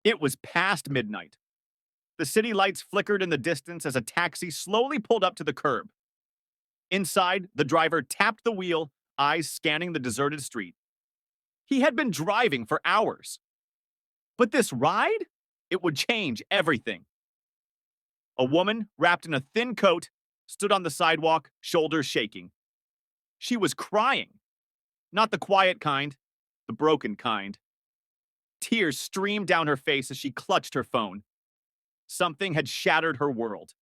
It was past midnight. The city lights flickered in the distance as a taxi slowly pulled up to the curb. Inside, the driver tapped the wheel, eyes scanning the deserted street. He had been driving for hours. But this ride? It would change everything. A woman, wrapped in a thin coat, stood on the sidewalk, shoulders shaking. She was crying. Not the quiet kind, the broken kind. Tears streamed down her face as she clutched her phone. Something had shattered her world.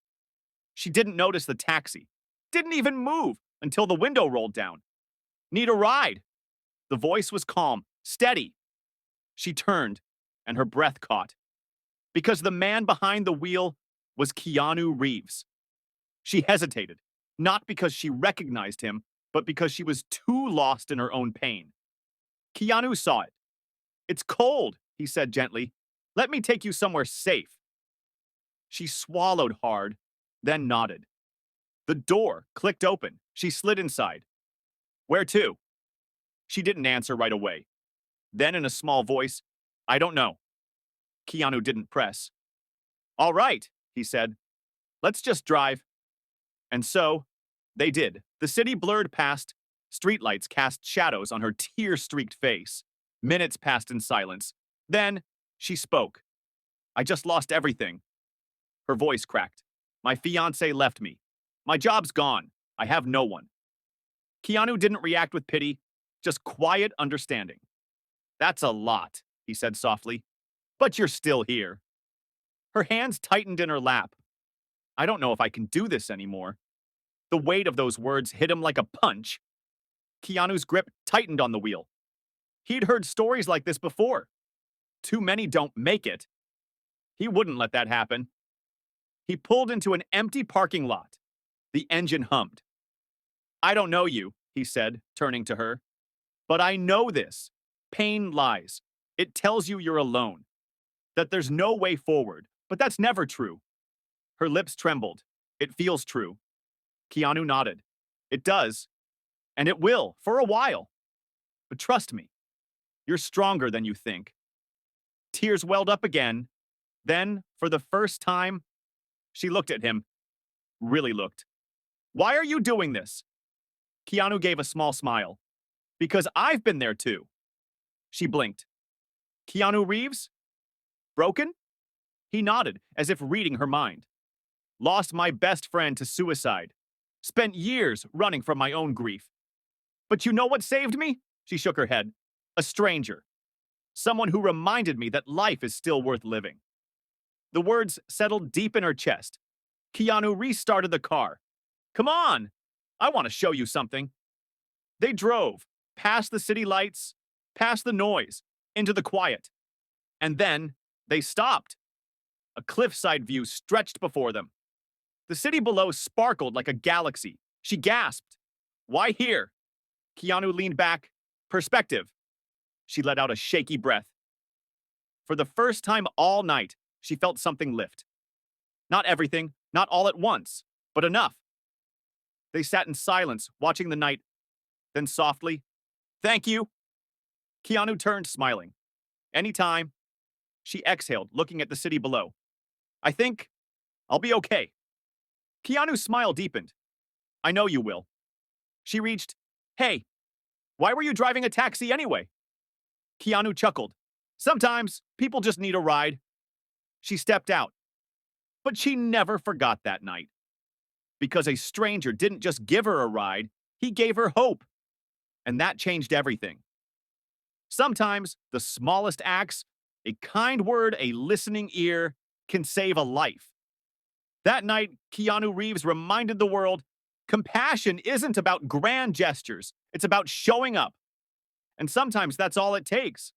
She didn't notice the taxi, didn't even move until the window rolled down. Need a ride? The voice was calm, steady. She turned, and her breath caught. Because the man behind the wheel was Keanu Reeves. She hesitated, not because she recognized him, but because she was too lost in her own pain. Keanu saw it. "It's cold," he said gently. "Let me take you somewhere safe." She swallowed hard, then nodded. The door clicked open. She slid inside. "Where to?" She didn't answer right away. Then, in a small voice, "I don't know." Keanu didn't press. "All right," he said. "Let's just drive." And so, they did. The city blurred past. Streetlights cast shadows on her tear-streaked face. Minutes passed in silence. Then, she spoke. "I just lost everything." Her voice cracked. "My fiancé left me. My job's gone. I have no one." Keanu didn't react with pity, just quiet understanding. "That's a lot," he said softly. "But you're still here." Her hands tightened in her lap. "I don't know if I can do this anymore." The weight of those words hit him like a punch. Keanu's grip tightened on the wheel. He'd heard stories like this before. Too many don't make it. He wouldn't let that happen. He pulled into an empty parking lot. The engine hummed. "I don't know you," he said, turning to her. "But I know this. Pain lies. It tells you you're alone. That there's no way forward. But that's never true." Her lips trembled. "It feels true." Keanu nodded. "It does. And it will, for a while. But trust me, you're stronger than you think." Tears welled up again. Then, for the first time, she looked at him. Really looked. "Why are you doing this?" Keanu gave a small smile. "Because I've been there too." She blinked. "Keanu Reeves? Broken?" He nodded, as if reading her mind. "Lost my best friend to suicide. Spent years running from my own grief. But you know what saved me?" She shook her head. "A stranger. Someone who reminded me that life is still worth living." The words settled deep in her chest. Keanu restarted the car. "Come on! I want to show you something." They drove, past the city lights, past the noise, into the quiet. And then, they stopped. A cliffside view stretched before them. The city below sparkled like a galaxy. She gasped. "Why here?" Keanu leaned back. "Perspective." She let out a shaky breath. For the first time all night, she felt something lift. Not everything, not all at once, but enough. They sat in silence, watching the night. Then softly, "Thank you." Keanu turned, smiling. "Anytime." She exhaled, looking at the city below. "I think I'll be okay." Keanu's smile deepened. "I know you will." She reached. "Hey, why were you driving a taxi anyway?" Keanu chuckled. "Sometimes people just need a ride." She stepped out. But she never forgot that night. Because a stranger didn't just give her a ride, he gave her hope. And that changed everything. Sometimes the smallest acts, a kind word, a listening ear, can save a life. That night, Keanu Reeves reminded the world, compassion isn't about grand gestures. It's about showing up. And sometimes that's all it takes.